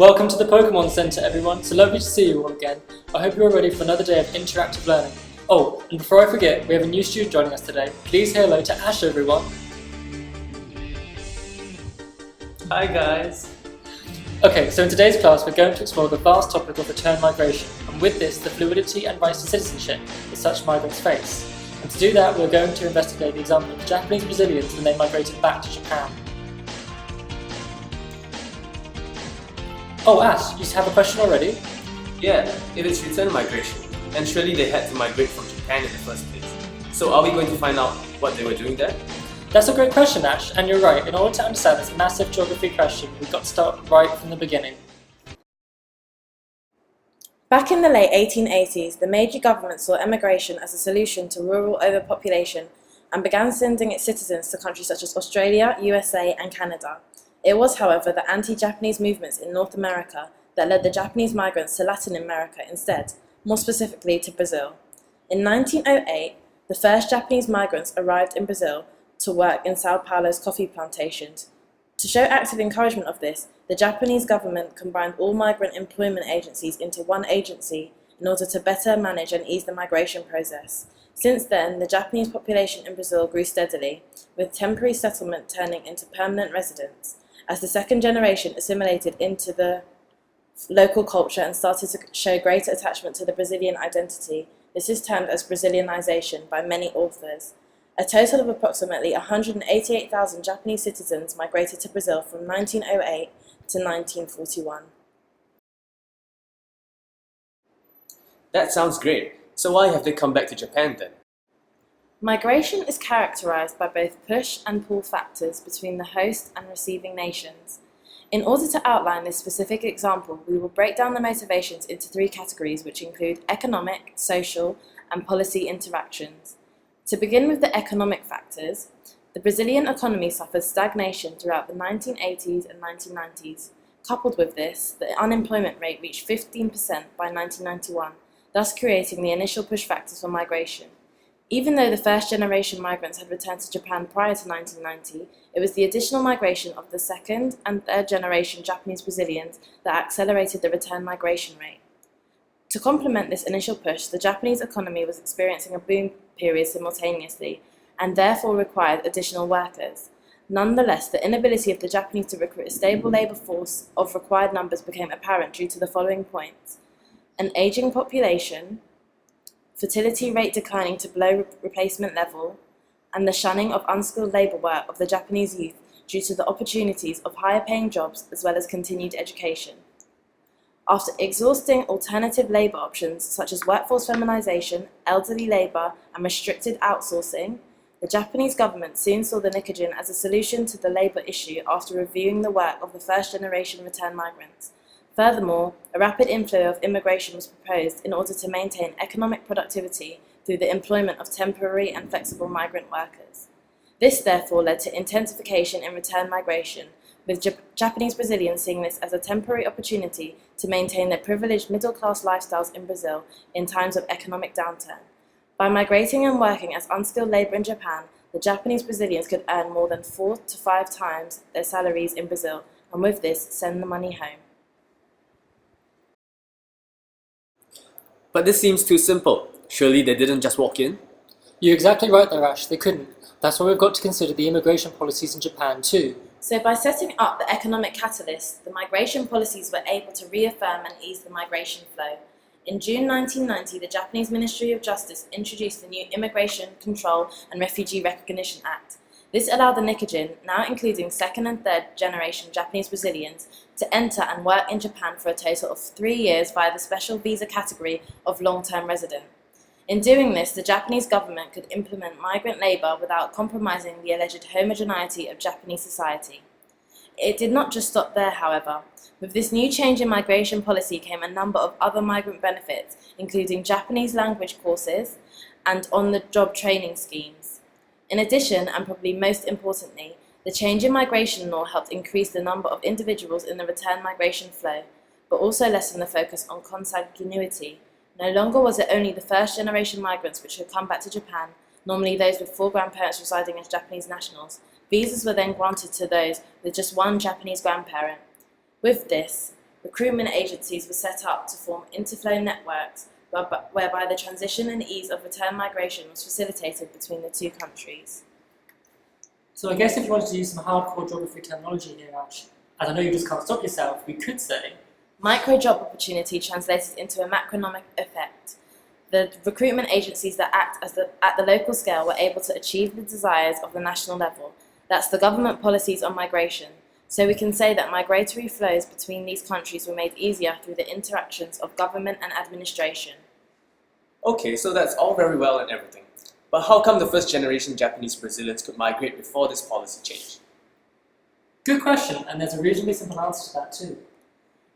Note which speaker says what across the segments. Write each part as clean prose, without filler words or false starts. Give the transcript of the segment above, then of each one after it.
Speaker 1: Welcome to the Pokemon Center, everyone. So lovely to see you all again. I hope you are ready for another day of interactive learning. Oh, and before I forget, we have a new student joining us today. Please say hello to Ash, everyone.
Speaker 2: Hi guys.
Speaker 1: Okay, so in today's class, we're going to explore the vast topic of return migration, and with this, the fluidity and rights to citizenship that such migrants face. And to do that, we're going to investigate the example of the Japanese Brazilians when they migrated back to Japan. Oh, Ash, you have a question already?
Speaker 2: Yeah, if it's return migration, then surely they had to migrate from Japan in the first place. So are we going to find out what they were doing there?
Speaker 1: That's a great question, Ash, and you're right. In order to understand this massive geography question, we've got to start right from the beginning.
Speaker 3: Back in the late 1880s, the Meiji government saw emigration as a solution to rural overpopulation and began sending its citizens to countries such as Australia, USA, and Canada. It was, however, the anti-Japanese movements in North America that led the Japanese migrants to Latin America instead, more specifically to Brazil. In 1908, the first Japanese migrants arrived in Brazil to work in Sao Paulo's coffee plantations. To show active encouragement of this, the Japanese government combined all migrant employment agencies into one agency in order to better manage and ease the migration process. Since then, the Japanese population in Brazil grew steadily, with temporary settlement turning into permanent residence. As the second generation assimilated into the local culture and started to show greater attachment to the Brazilian identity, this is termed as Brazilianization by many authors. A total of approximately 188,000 Japanese citizens migrated to Brazil from 1908 to 1941.
Speaker 2: That sounds great. So why have they come back to Japan then?
Speaker 3: Migration is characterized by both push and pull factors between the host and receiving nations. In order to outline this specific example, we will break down the motivations into three categories, which include economic, social, and policy interactions. To begin with the economic factors, the Brazilian economy suffered stagnation throughout the 1980s and 1990s. Coupled with this, the unemployment rate reached 15% by 1991, thus creating the initial push factors for migration. Even though the first-generation migrants had returned to Japan prior to 1990, it was the additional migration of the second and third-generation Japanese Brazilians that accelerated the return migration rate. To complement this initial push, the Japanese economy was experiencing a boom period simultaneously, and therefore required additional workers. Nonetheless, the inability of the Japanese to recruit a stable labour force of required numbers became apparent due to the following points: an ageing population, fertility rate declining to below replacement level, and the shunning of unskilled labour work of the Japanese youth due to the opportunities of higher paying jobs as well as continued education. After exhausting alternative labour options such as workforce feminisation, elderly labour, and restricted outsourcing, the Japanese government soon saw the Nikojin as a solution to the labour issue after reviewing the work of the first-generation return migrants. Furthermore, a rapid inflow of immigration was proposed in order to maintain economic productivity through the employment of temporary and flexible migrant workers. This therefore led to intensification in return migration, with Japanese Brazilians seeing this as a temporary opportunity to maintain their privileged middle-class lifestyles in Brazil in times of economic downturn. By migrating and working as unskilled labour in Japan, the Japanese Brazilians could earn more than 4 to 5 times their salaries in Brazil, and with this, send the money home.
Speaker 2: But this seems too simple. Surely they didn't just walk in?
Speaker 1: You're exactly right there, Ash. They couldn't. That's why we've got to consider the immigration policies in Japan too.
Speaker 3: So by setting up the economic catalyst, the migration policies were able to reaffirm and ease the migration flow. In June 1990, the Japanese Ministry of Justice introduced the new Immigration Control and Refugee Recognition Act. This allowed the Nikojin, now including second and third generation Japanese Brazilians, to enter and work in Japan for a total of 3 years via the special visa category of long-term resident. In doing this, the Japanese government could implement migrant labour without compromising the alleged homogeneity of Japanese society. It did not just stop there, however. With this new change in migration policy came a number of other migrant benefits, including Japanese language courses and on-the-job training schemes. In addition, and probably most importantly, the change in migration law helped increase the number of individuals in the return migration flow, but also lessen the focus on consanguinity. No longer was it only the first-generation migrants which had come back to Japan, normally those with 4 grandparents residing as Japanese nationals. Visas were then granted to those with just one Japanese grandparent. With this, recruitment agencies were set up to form interflow networks whereby the transition and ease of return migration was facilitated between the two countries.
Speaker 1: So I guess if you wanted to use some hardcore geography terminology here, Ash, as I know you just can't stop yourself, we could say
Speaker 3: micro-job opportunity translated into a macroeconomic effect. The recruitment agencies that act at the local scale were able to achieve the desires of the national level. That's the government policies on migration. So we can say that migratory flows between these countries were made easier through the interactions of government and administration.
Speaker 2: Okay, so that's all very well and everything. But how come the first generation Japanese Brazilians could migrate before this policy change?
Speaker 1: good question, and there's a reasonably simple answer to that too.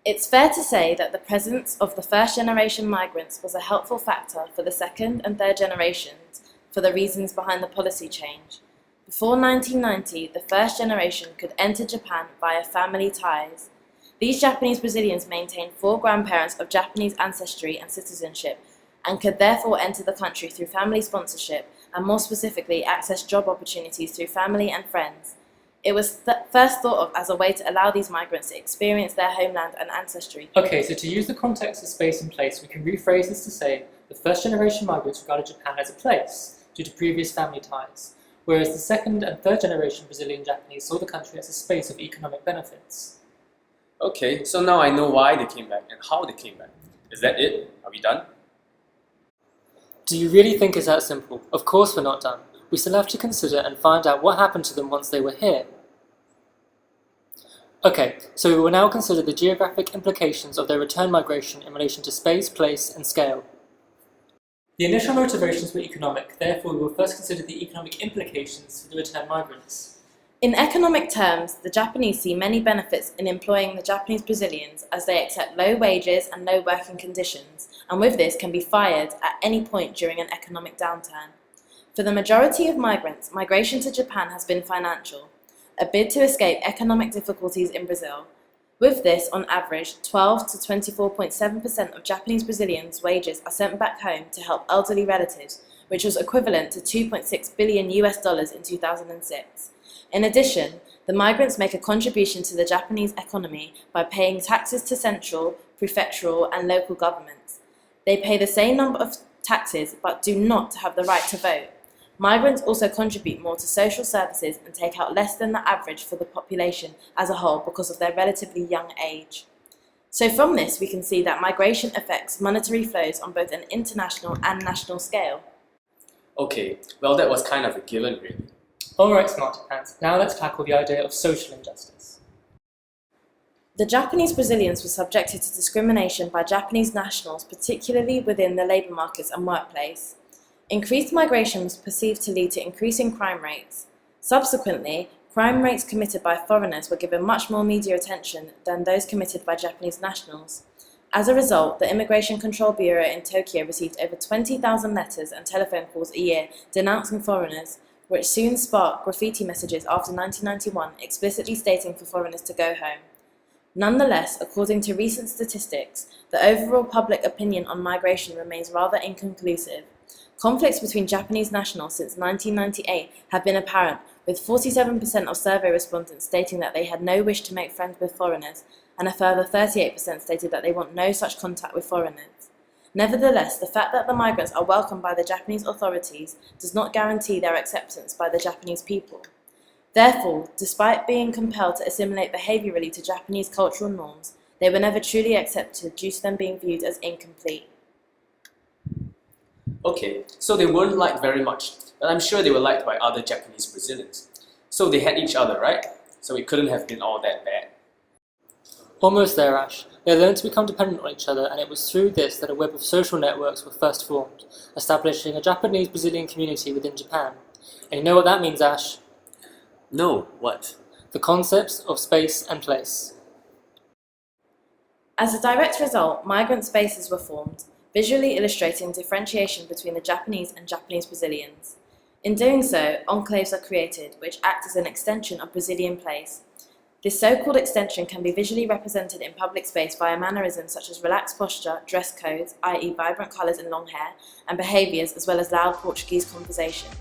Speaker 3: It's fair to say that the presence of the first generation migrants was a helpful factor for the second and third generations for the reasons behind the policy change. Before 1990, the first generation could enter Japan via family ties. These Japanese Brazilians maintained 4 grandparents of Japanese ancestry and citizenship, and could therefore enter the country through family sponsorship, and more specifically access job opportunities through family and friends. It was first thought of as a way to allow these migrants to experience their homeland and ancestry.
Speaker 1: Okay, so to use the context of space and place, we can rephrase this to say the first generation migrants regarded Japan as a place due to previous family ties, whereas the second and third generation Brazilian Japanese saw the country as a space of economic benefits.
Speaker 2: Okay, so now I know why they came back and how they came back. Is that it? Are we done?
Speaker 1: Do you really think it's that simple? Of course we're not done. We still have to consider and find out what happened to them once they were here. Okay, so we will now consider the geographic implications of their return migration in relation to space, place, and scale. The initial motivations were economic, therefore we will first consider the economic implications for the return migrants.
Speaker 3: In economic terms, the Japanese see many benefits in employing the Japanese Brazilians, as they accept low wages and low working conditions, and with this can be fired at any point during an economic downturn. For the majority of migrants, migration to Japan has been financial, a bid to escape economic difficulties in Brazil. With this, on average, 12 to 24.7% of Japanese Brazilians' wages are sent back home to help elderly relatives, which was equivalent to $2.6 billion in 2006. In addition, the migrants make a contribution to the Japanese economy by paying taxes to central, prefectural, and local governments. They pay the same number of taxes but do not have the right to vote. Migrants also contribute more to social services and take out less than the average for the population as a whole because of their relatively young age. So from this, we can see that migration affects monetary flows on both an international and national scale.
Speaker 2: Okay, well that was kind of a given really.
Speaker 1: Alright, smarty pants, now let's tackle the idea of social injustice.
Speaker 3: The Japanese Brazilians were subjected to discrimination by Japanese nationals, particularly within the labour markets and workplace. Increased migration was perceived to lead to increasing crime rates. Subsequently, crime rates committed by foreigners were given much more media attention than those committed by Japanese nationals. As a result, the Immigration Control Bureau in Tokyo received over 20,000 letters and telephone calls a year denouncing foreigners, which soon sparked graffiti messages after 1991 explicitly stating for foreigners to go home. Nonetheless, according to recent statistics, the overall public opinion on migration remains rather inconclusive. Conflicts between Japanese nationals since 1998 have been apparent, with 47% of survey respondents stating that they had no wish to make friends with foreigners, and a further 38% stated that they want no such contact with foreigners. Nevertheless, the fact that the migrants are welcomed by the Japanese authorities does not guarantee their acceptance by the Japanese people. Therefore, despite being compelled to assimilate behaviourally to Japanese cultural norms, they were never truly accepted due to them being viewed as incomplete.
Speaker 2: Okay, so they weren't liked very much, but I'm sure they were liked by other Japanese Brazilians. So they had each other, right? So it couldn't have been all that bad.
Speaker 1: Almost there, Ash. They learned to become dependent on each other, and it was through this that a web of social networks were first formed, establishing a Japanese-Brazilian community within Japan. And you know what that means, Ash?
Speaker 2: No, what?
Speaker 1: The concepts of space and place.
Speaker 3: As a direct result, migrant spaces were formed, visually illustrating differentiation between the Japanese and Japanese Brazilians. In doing so, enclaves are created, which act as an extension of Brazilian place. This so-called extension can be visually represented in public space via mannerisms such as relaxed posture, dress codes, i.e. vibrant colours and long hair, and behaviours as well as loud Portuguese conversations.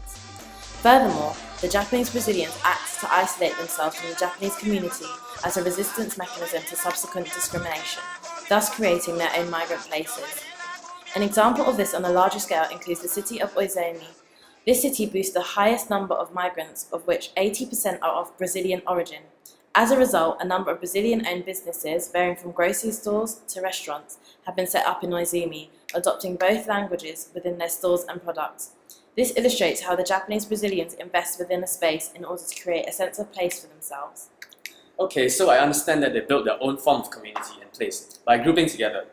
Speaker 3: Furthermore, the Japanese Brazilians act to isolate themselves from the Japanese community as a resistance mechanism to subsequent discrimination, thus creating their own migrant places. An example of this on a larger scale includes the city of Oizumi. This city boasts the highest number of migrants, of which 80% are of Brazilian origin. As a result, a number of Brazilian-owned businesses, varying from grocery stores to restaurants, have been set up in Oizumi, adopting both languages within their stores and products. This illustrates how the Japanese Brazilians invest within a space in order to create a sense of place for themselves.
Speaker 2: Okay, so I understand that they built their own form of community and place by grouping together.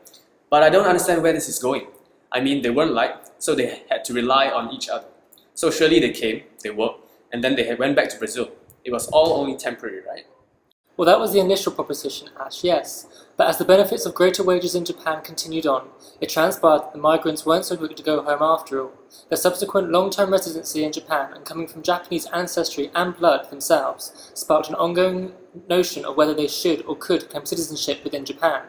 Speaker 2: But I don't understand where this is going. I mean, they weren't liked, so they had to rely on each other. So surely they came, they worked, and then they went back to Brazil. It was all only temporary, right?
Speaker 1: Well, that was the initial proposition, Ash, yes. But as the benefits of greater wages in Japan continued on, it transpired that the migrants weren't so quick to go home after all. Their subsequent long-term residency in Japan and coming from Japanese ancestry and blood themselves sparked an ongoing notion of whether they should or could claim citizenship within Japan.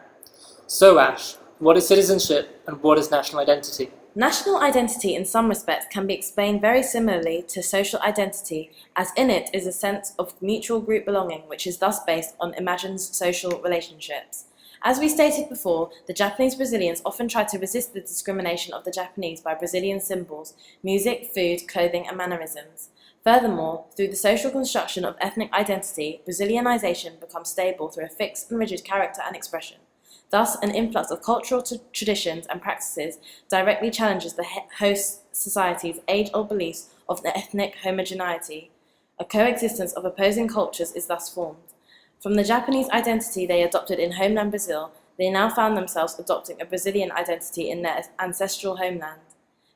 Speaker 1: So, Ash, what is citizenship and what is national identity?
Speaker 3: National identity in some respects can be explained very similarly to social identity, as in it is a sense of mutual group belonging which is thus based on imagined social relationships. As we stated before, the Japanese Brazilians often try to resist the discrimination of the Japanese by Brazilian symbols, music, food, clothing and mannerisms. Furthermore, through the social construction of ethnic identity, Brazilianization becomes stable through a fixed and rigid character and expression. Thus, an influx of cultural traditions and practices directly challenges the host society's age-old beliefs of the ethnic homogeneity. A coexistence of opposing cultures is thus formed. From the Japanese identity they adopted in homeland Brazil, they now found themselves adopting a Brazilian identity in their ancestral homeland.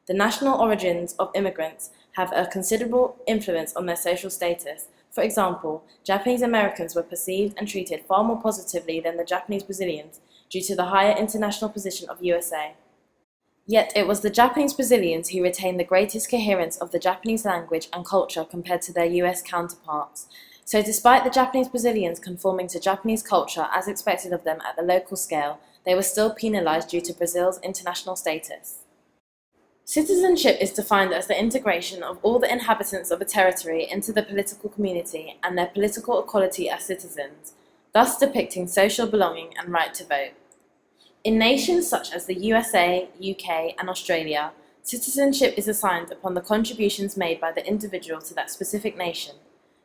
Speaker 3: The national origins of immigrants have a considerable influence on their social status. For example, Japanese Americans were perceived and treated far more positively than the Japanese Brazilians, due to the higher international position of USA. Yet it was the Japanese Brazilians who retained the greatest coherence of the Japanese language and culture compared to their US counterparts. So despite the Japanese Brazilians conforming to Japanese culture as expected of them at the local scale, they were still penalized due to Brazil's international status. Citizenship is defined as the integration of all the inhabitants of a territory into the political community and their political equality as citizens, thus depicting social belonging and right to vote. In nations such as the USA, UK, and Australia, citizenship is assigned upon the contributions made by the individual to that specific nation.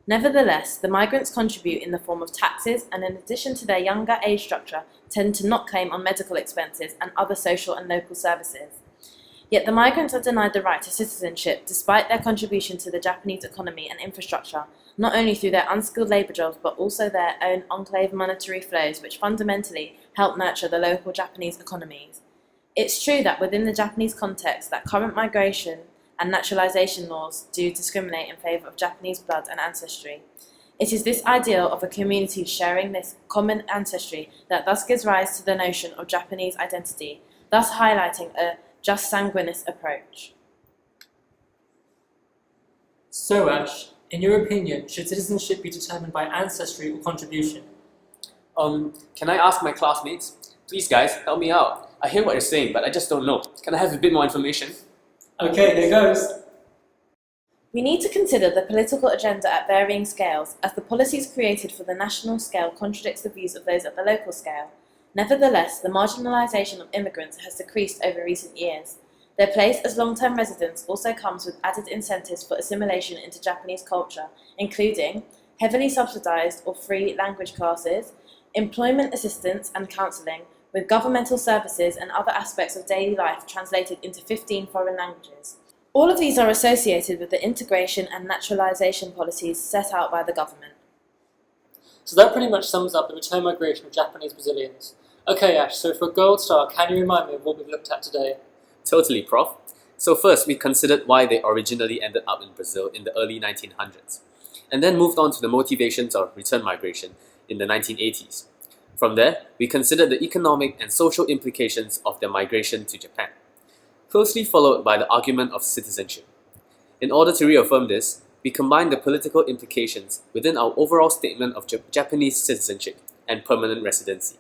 Speaker 3: Nevertheless, the migrants contribute in the form of taxes and in addition to their younger age structure, tend to not claim on medical expenses and other social and local services. Yet the migrants are denied the right to citizenship despite their contribution to the Japanese economy and infrastructure, not only through their unskilled labour jobs but also their own enclave monetary flows which fundamentally help nurture the local Japanese economies. It's true that within the Japanese context that current migration and naturalisation laws do discriminate in favour of Japanese blood and ancestry. It is this ideal of a community sharing this common ancestry that thus gives rise to the notion of Japanese identity, thus highlighting a just sanguineous approach.
Speaker 1: So, Ash, in your opinion, should citizenship be determined by ancestry or contribution?
Speaker 2: Can I ask my classmates? Please guys, help me out. I hear what you're saying, but I just don't know. Can I have a bit more information?
Speaker 1: Okay, here goes.
Speaker 3: We need to consider the political agenda at varying scales, as the policies created for the national scale contradicts the views of those at the local scale. Nevertheless, the marginalisation of immigrants has decreased over recent years. Their place as long-term residents also comes with added incentives for assimilation into Japanese culture, including heavily subsidised or free language classes, employment assistance and counselling, with governmental services and other aspects of daily life translated into 15 foreign languages. All of these are associated with the integration and naturalisation policies set out by the government.
Speaker 1: So that pretty much sums up the return migration of Japanese Brazilians. Okay, Ash, so for a gold star, can you remind me of what we've looked at today?
Speaker 2: Totally, Prof. So first, we considered why they originally ended up in Brazil in the early 1900s, and then moved on to the motivations of return migration in the 1980s. From there, we considered the economic and social implications of their migration to Japan, closely followed by the argument of citizenship. In order to reaffirm this, we combined the political implications within our overall statement of Japanese citizenship and permanent residency.